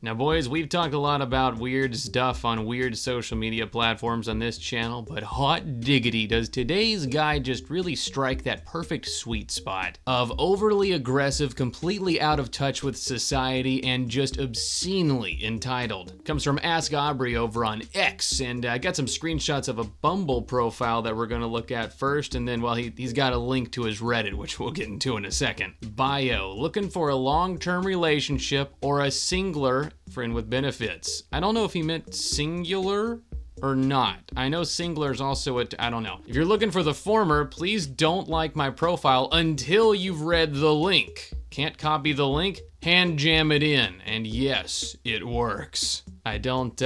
Now boys, we've talked a lot about weird stuff on weird social media platforms on this channel, but hot diggity, does today's guy just really strike that perfect sweet spot of overly aggressive, completely out of touch with society, and just obscenely entitled. Comes from Ask Aubrey over on X, and I got some screenshots of a Bumble profile that we're gonna look at first, and then, well, he's got a link to his Reddit, which we'll get into in a second. Bio, looking for a long-term relationship or a singular friend with benefits. I don't know if he meant singular or not. I know singular is also I don't know. If you're looking for the former, please don't like my profile until you've read the link. Can't copy the link? Hand jam it in, and yes, it works. I don't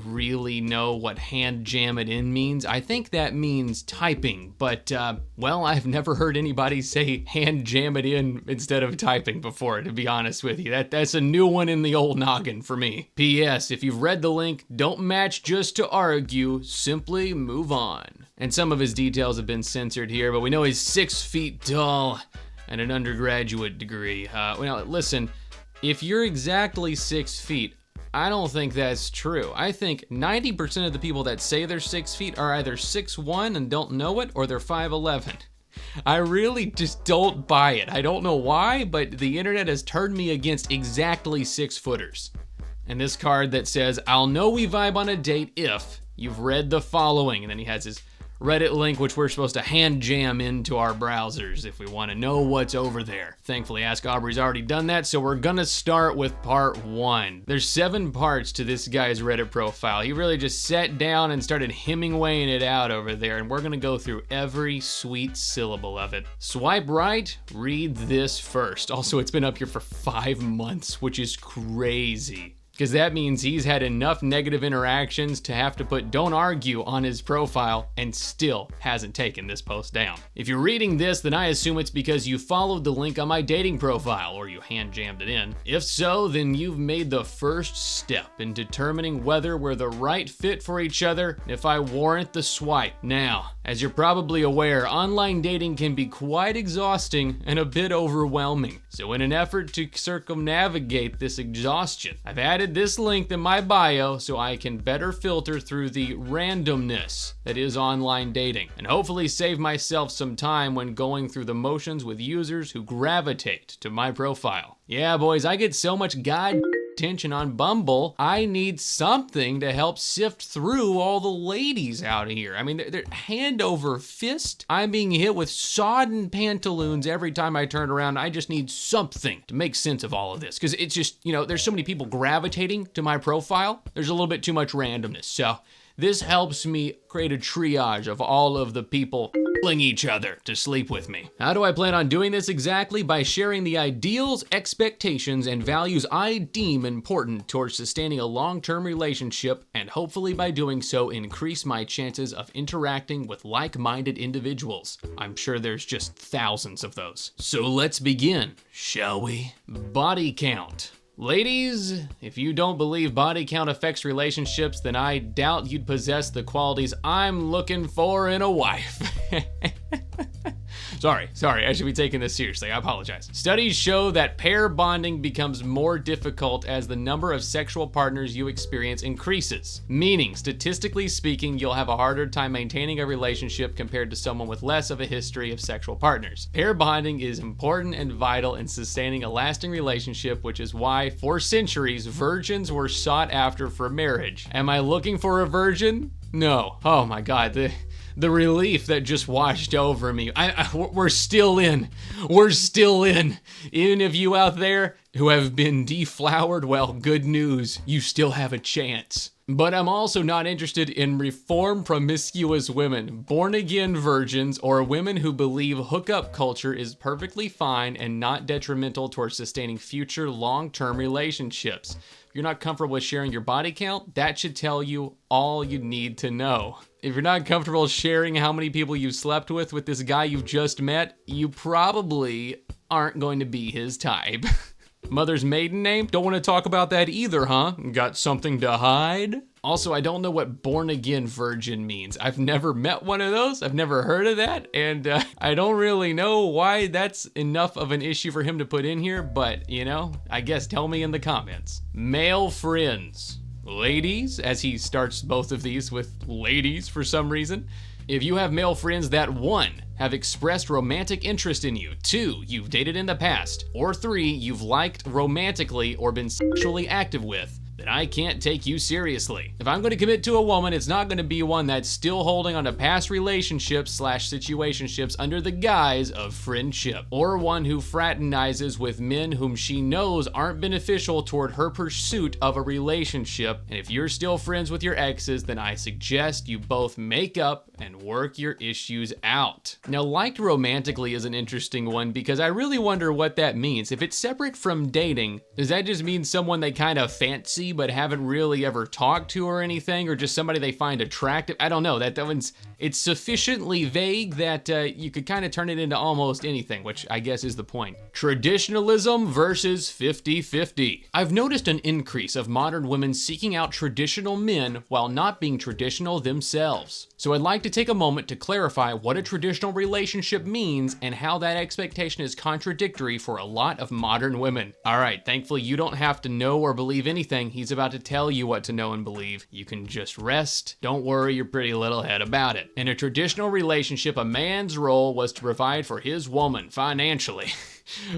really know what hand jam it in means. I think that means typing, but well, I've never heard anybody say hand jam it in instead of typing before, to be honest with you. That's a new one in the old noggin for me. P.S. If you've read the link, don't match just to argue, simply move on. And some of his details have been censored here, but we know he's 6 feet tall and an undergraduate degree. Well, listen, if you're exactly 6 feet, I don't think that's true. I think 90% of the people that say they're 6 feet are either 6'1" and don't know it, or they're 5'11". I really just don't buy it. I don't know why, but the internet has turned me against exactly 6-footers. And this card that says, I'll know we vibe on a date if you've read the following. And then he has his Reddit link, which we're supposed to hand jam into our browsers if we want to know what's over there. Thankfully, Ask Aubrey's already done that, so we're gonna start with part 1. There's 7 parts to this guy's Reddit profile. He really just sat down and started Hemingwaying it out over there, and we're gonna go through every sweet syllable of it. Swipe right, read this first. Also, it's been up here for 5 months, which is crazy, because that means he's had enough negative interactions to have to put "don't argue" on his profile and still hasn't taken this post down. If you're reading this, then I assume it's because you followed the link on my dating profile or you hand jammed it in. If so, then you've made the first step in determining whether we're the right fit for each other and if I warrant the swipe. Now, as you're probably aware, online dating can be quite exhausting and a bit overwhelming. So in an effort to circumnavigate this exhaustion, I've added this link in my bio so I can better filter through the randomness that is online dating, and hopefully save myself some time when going through the motions with users who gravitate to my profile. Yeah, boys, I get so much attention on Bumble, I need something to help sift through all the ladies out here. I mean, they're hand over fist. I'm being hit with sodden pantaloons every time I turn around. I just need something to make sense of all of this, because it's just, there's so many people gravitating to my profile. There's a little bit too much randomness. So this helps me create a triage of all of the people each other to sleep with me. How do I plan on doing this exactly? By sharing the ideals, expectations, and values I deem important towards sustaining a long-term relationship, and hopefully by doing so increase my chances of interacting with like-minded individuals. I'm sure there's just thousands of those. So let's begin, shall we? Body count. Ladies, if you don't believe body count affects relationships, then I doubt you'd possess the qualities I'm looking for in a wife. Sorry, I should be taking this seriously, I apologize. Studies show that pair bonding becomes more difficult as the number of sexual partners you experience increases. Meaning, statistically speaking, you'll have a harder time maintaining a relationship compared to someone with less of a history of sexual partners. Pair bonding is important and vital in sustaining a lasting relationship, which is why, for centuries, virgins were sought after for marriage. Am I looking for a virgin? No. Oh my God, the relief that just washed over me. We're still in. We're still in. Even if you out there who have been deflowered, well, good news, you still have a chance. But I'm also not interested in reformed promiscuous women, born-again virgins, or women who believe hookup culture is perfectly fine and not detrimental towards sustaining future long-term relationships. If you're not comfortable with sharing your body count, that should tell you all you need to know. If you're not comfortable sharing how many people you've slept with this guy you've just met, you probably aren't going to be his type. Mother's maiden name? Don't want to talk about that either, huh? Got something to hide? Also, I don't know what born again virgin means. I've never met one of those. I've never heard of that. And I don't really know why that's enough of an issue for him to put in here, but I guess tell me in the comments. Male friends. Ladies, as he starts both of these with ladies for some reason. If you have male friends that 1, have expressed romantic interest in you, 2, you've dated in the past, or 3, you've liked romantically or been sexually active with, then I can't take you seriously. If I'm going to commit to a woman, it's not going to be one that's still holding on to past relationships / situationships under the guise of friendship, or one who fraternizes with men whom she knows aren't beneficial toward her pursuit of a relationship. And if you're still friends with your exes, then I suggest you both make up and work your issues out. Now, liked romantically is an interesting one because I really wonder what that means. If it's separate from dating, does that just mean someone they kind of fancy but haven't really ever talked to or anything, or just somebody they find attractive? I don't know. That one's, it's sufficiently vague that you could kind of turn it into almost anything, which I guess is the point. Traditionalism versus 50-50. I've noticed an increase of modern women seeking out traditional men while not being traditional themselves. So I'd like to take a moment to clarify what a traditional relationship means and how that expectation is contradictory for a lot of modern women. All right, thankfully you don't have to know or believe anything. He's about to tell you what to know and believe. You can just rest. Don't worry your pretty little head about it. In a traditional relationship, a man's role was to provide for his woman financially.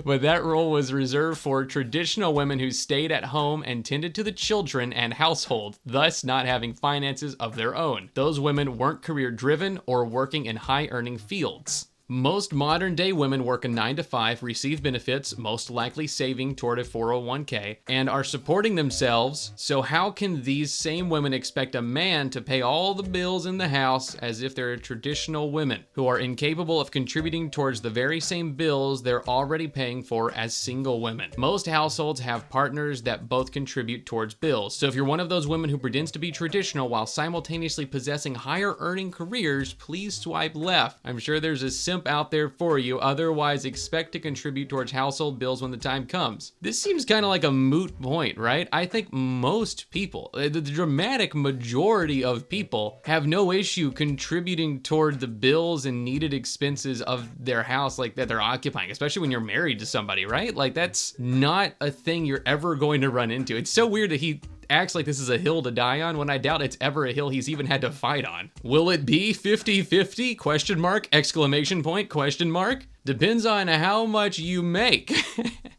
But that role was reserved for traditional women who stayed at home and tended to the children and household, thus not having finances of their own. Those women weren't career-driven or working in high-earning fields. Most modern day women work a 9 to 5, receive benefits, most likely saving toward a 401k, and are supporting themselves. So how can these same women expect a man to pay all the bills in the house as if they're traditional women who are incapable of contributing towards the very same bills they're already paying for as single women? Most households have partners that both contribute towards bills. So if you're one of those women who pretends to be traditional while simultaneously possessing higher earning careers, please swipe left. I'm sure there's a simp out there for you. Otherwise, expect to contribute towards household bills when the time comes. This seems kind of like a moot point, right? I think most people, the dramatic majority of people, have no issue contributing toward the bills and needed expenses of their house like that they're occupying, especially when you're married to somebody, right? Like that's not a thing you're ever going to run into. It's so weird that he acts like this is a hill to die on when I doubt it's ever a hill he's even had to fight on. Will it be 50-50? Question mark, exclamation point, question mark. Depends on how much you make.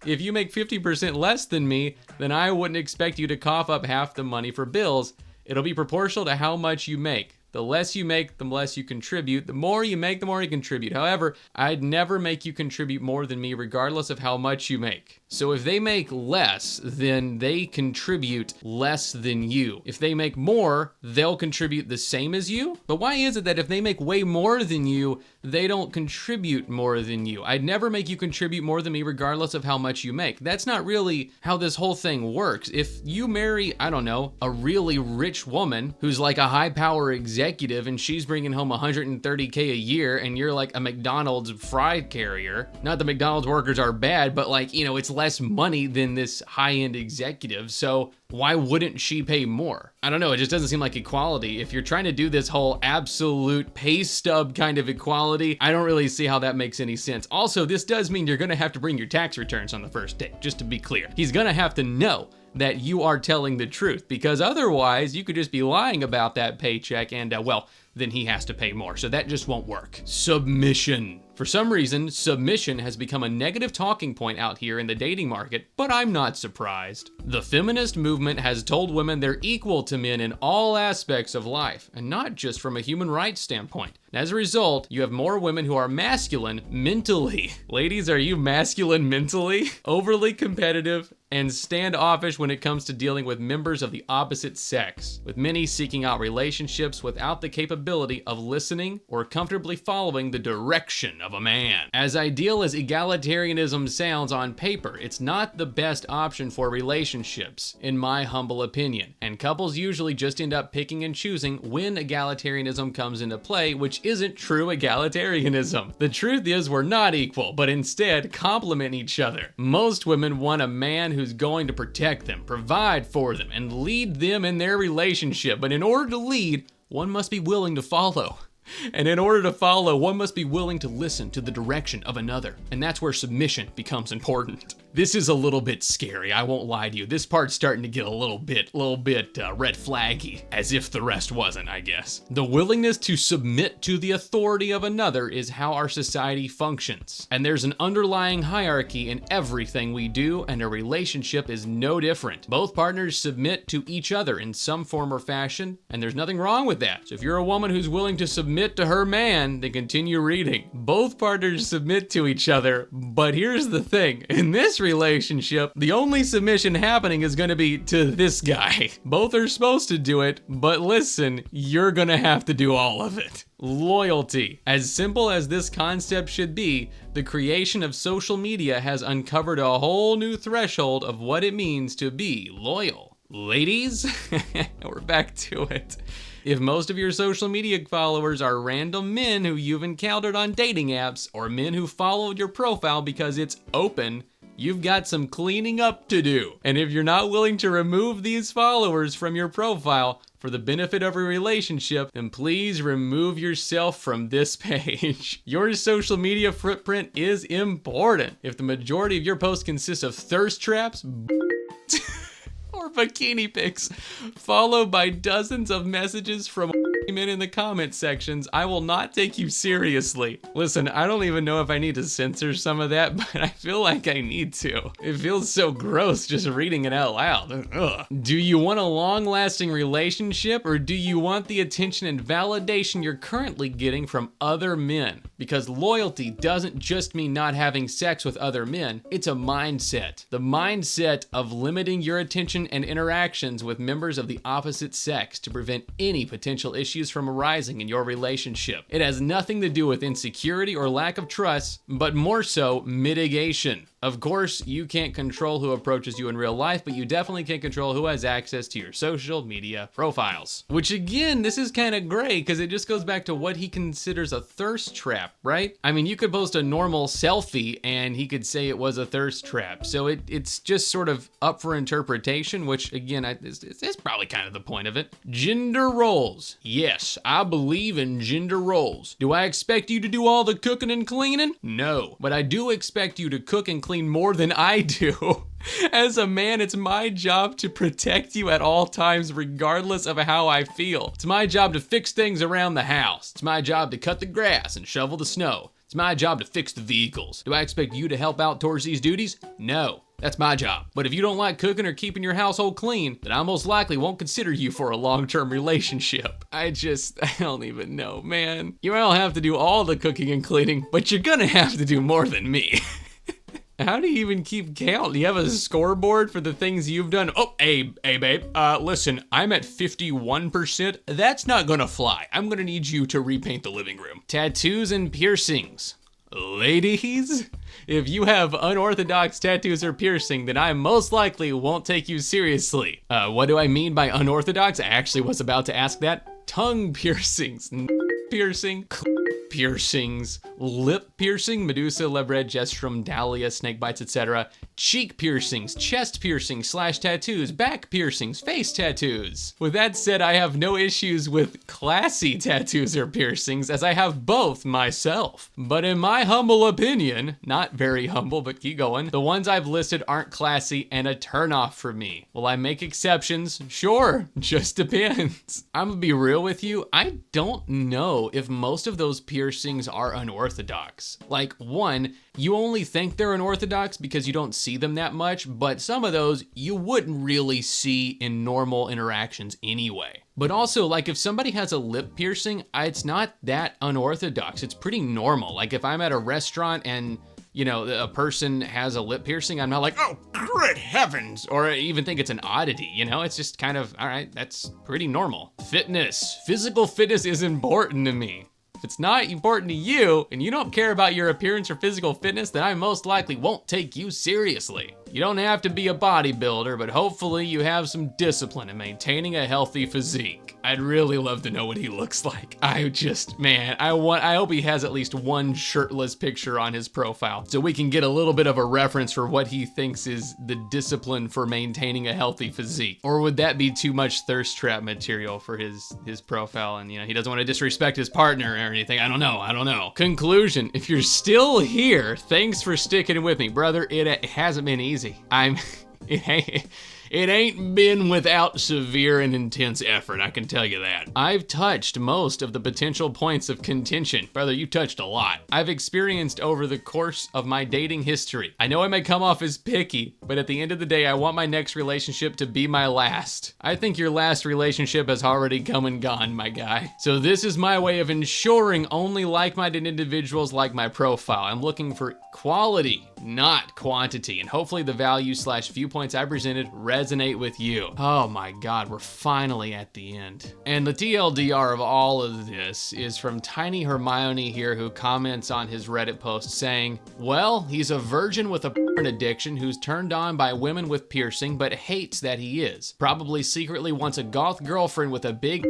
If you make 50% less than me, then I wouldn't expect you to cough up half the money for bills. It'll be proportional to how much you make. The less you make, the less you contribute. The more you make, the more you contribute. However, I'd never make you contribute more than me regardless of how much you make. So if they make less, then they contribute less than you. If they make more, they'll contribute the same as you. But why is it that if they make way more than you, they don't contribute more than you? I'd never make you contribute more than me regardless of how much you make. That's not really how this whole thing works. If you marry, I don't know, a really rich woman who's like a high power executive and she's bringing home $130K a year and you're like a McDonald's fry carrier, not that McDonald's workers are bad, but like, it's less money than this high-end executive, so why wouldn't she pay more? I don't know, it just doesn't seem like equality. If you're trying to do this whole absolute pay stub kind of equality, I don't really see how that makes any sense. Also, this does mean you're gonna have to bring your tax returns on the first date, just to be clear. He's gonna have to know that you are telling the truth, because otherwise you could just be lying about that paycheck and, then he has to pay more. So that just won't work. Submission. For some reason, submission has become a negative talking point out here in the dating market, but I'm not surprised. The feminist movement has told women they're equal to men in all aspects of life, and not just from a human rights standpoint. And as a result, you have more women who are masculine mentally. Ladies, are you masculine mentally? Overly competitive and standoffish when it comes to dealing with members of the opposite sex, with many seeking out relationships without the capability capability of listening or comfortably following the direction of a man. As ideal as egalitarianism sounds on paper, it's not the best option for relationships, in my humble opinion. And couples usually just end up picking and choosing when egalitarianism comes into play, which isn't true egalitarianism. The truth is we're not equal, but instead complement each other. Most women want a man who's going to protect them, provide for them, and lead them in their relationship. But in order to lead, one must be willing to follow. And in order to follow, one must be willing to listen to the direction of another. And that's where submission becomes important. This is a little bit scary, I won't lie to you. This part's starting to get a little bit red flaggy, as if the rest wasn't, I guess. The willingness to submit to the authority of another is how our society functions. And there's an underlying hierarchy in everything we do, and a relationship is no different. Both partners submit to each other in some form or fashion, and there's nothing wrong with that. So if you're a woman who's willing to submit to her man, then continue reading. Both partners submit to each other, but here's the thing. In this relationship, the only submission happening is going to be to this guy. Both are supposed to do it, but listen, you're going to have to do all of it. Loyalty. As simple as this concept should be, the creation of social media has uncovered a whole new threshold of what it means to be loyal. Ladies, we're back to it. If most of your social media followers are random men who you've encountered on dating apps, or men who followed your profile because it's open, you've got some cleaning up to do. And if you're not willing to remove these followers from your profile for the benefit of a relationship, then please remove yourself from this page. Your social media footprint is important. If the majority of your posts consist of thirst traps, or bikini pics, followed by dozens of messages from men in the comment sections, I will not take you seriously. Listen, I don't even know if I need to censor some of that, but I feel like I need to. It feels so gross just reading it out loud. Ugh. Do you want a long-lasting relationship, or do you want the attention and validation you're currently getting from other men? Because loyalty doesn't just mean not having sex with other men, it's a mindset. The mindset of limiting your attention and interactions with members of the opposite sex to prevent any potential issues from arising in your relationship. It has nothing to do with insecurity or lack of trust, but more so mitigation. Of course, you can't control who approaches you in real life, but you definitely can control who has access to your social media profiles. Which again, this is kind of gray because it just goes back to what he considers a thirst trap, right? I mean, you could post a normal selfie and he could say it was a thirst trap. So it's just sort of up for interpretation, which again, it's probably kind of the point of it. Gender roles. Yes, I believe in gender roles. Do I expect you to do all the cooking and cleaning? No, but I do expect you to cook and clean more than I do. As a man, it's my job to protect you at all times, regardless of how I feel. It's my job to fix things around the house. It's my job to cut the grass and shovel the snow. It's my job to fix the vehicles. Do I expect you to help out towards these duties? No. That's my job. But if you don't like cooking or keeping your household clean, then I most likely won't consider you for a long-term relationship. I don't even know, man. You don't have to do all the cooking and cleaning, but you're gonna have to do more than me. How do you even keep count? Do you have a scoreboard for the things you've done? Oh, hey babe, listen, I'm at 51%. That's not gonna fly. I'm gonna need you to repaint the living room. Tattoos and piercings. Ladies, if you have unorthodox tattoos or piercing, then I most likely won't take you seriously. What do I mean by unorthodox? I actually was about to ask that. Tongue piercings, piercing, piercings, lip piercing, Medusa, Lebred, Jestrum, Dahlia, snake bites, etc. Cheek piercings, chest piercings / tattoos, back piercings, face tattoos. With that said, I have no issues with classy tattoos or piercings, as I have both myself. But in my humble opinion, not very humble, but keep going, the ones I've listed aren't classy and a turnoff for me. Will I make exceptions? Sure, just depends. I'm gonna be real with you, I don't know if most of those piercings are unorthodox. Like, one, you only think they're unorthodox because you don't see them that much, but some of those you wouldn't really see in normal interactions anyway. But also, like, if somebody has a lip piercing, it's not that unorthodox. It's pretty normal. Like, if I'm at a restaurant and you know, a person has a lip piercing, I'm not like, oh, great heavens, or I even think it's an oddity, you know? It's just kind of, all right, that's pretty normal. Fitness. Physical fitness is important to me. If it's not important to you, and you don't care about your appearance or physical fitness, then I most likely won't take you seriously. You don't have to be a bodybuilder, but hopefully you have some discipline in maintaining a healthy physique. I'd really love to know what he looks like. I just, man, I hope he has at least one shirtless picture on his profile so we can get a little bit of a reference for what he thinks is the discipline for maintaining a healthy physique. Or would that be too much thirst trap material for his profile, and you know, he doesn't want to disrespect his partner or anything. I don't know. Conclusion, if you're still here, thanks for sticking with me, brother. It hasn't been easy. It ain't been without severe and intense effort, I can tell you that. I've touched most of the potential points of contention. Brother, you touched a lot. I've experienced over the course of my dating history. I know I may come off as picky, but at the end of the day, I want my next relationship to be my last. I think your last relationship has already come and gone, my guy. So this is my way of ensuring only like-minded individuals like my profile. I'm looking for quality, not quantity, and hopefully the values/viewpoints I presented resonate with you. Oh my God, we're finally at the end. And the TLDR of all of this is from Tiny Hermione here, who comments on his Reddit post saying, well, he's a virgin with a porn addiction who's turned on by women with piercing but hates that he is. Probably secretly wants a goth girlfriend with a big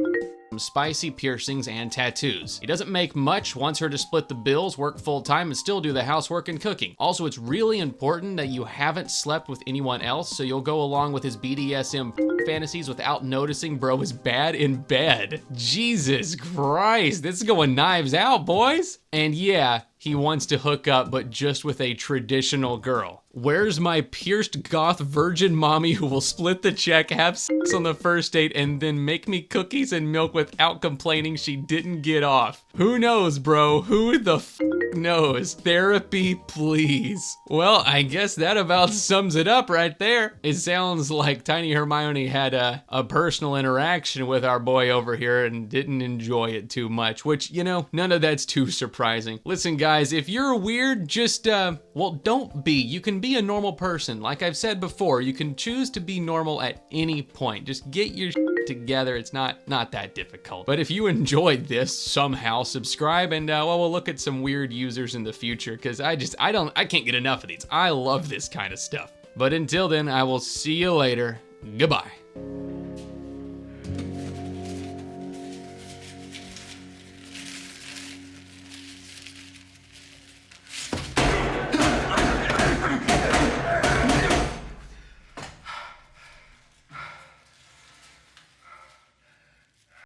spicy piercings and tattoos. He doesn't make much, wants her to split the bills, work full-time, and still do the housework and cooking. Also, it's really important that you haven't slept with anyone else, so you'll go along with his BDSM fantasies without noticing bro is bad in bed. Jesus Christ, this is going knives out, boys. And yeah, he wants to hook up, but just with a traditional girl. Where's my pierced goth virgin mommy who will split the check, have sex on the first date, and then make me cookies and milk without complaining she didn't get off? Who knows, bro? Who the knows? Therapy, please. Well, I guess that about sums it up right there. It sounds like Tiny Hermione had a personal interaction with our boy over here and didn't enjoy it too much, which, you know, none of that's too surprising. Listen, guys, if you're weird, just, well, don't be. You can be a normal person. Like I've said before, you can choose to be normal at any point. Just get your together. It's not that difficult. But if you enjoyed this somehow, subscribe, and well, we'll look at some weird users in the future, because I can't get enough of these. I love this kind of stuff. But until then, I will see you later. Goodbye.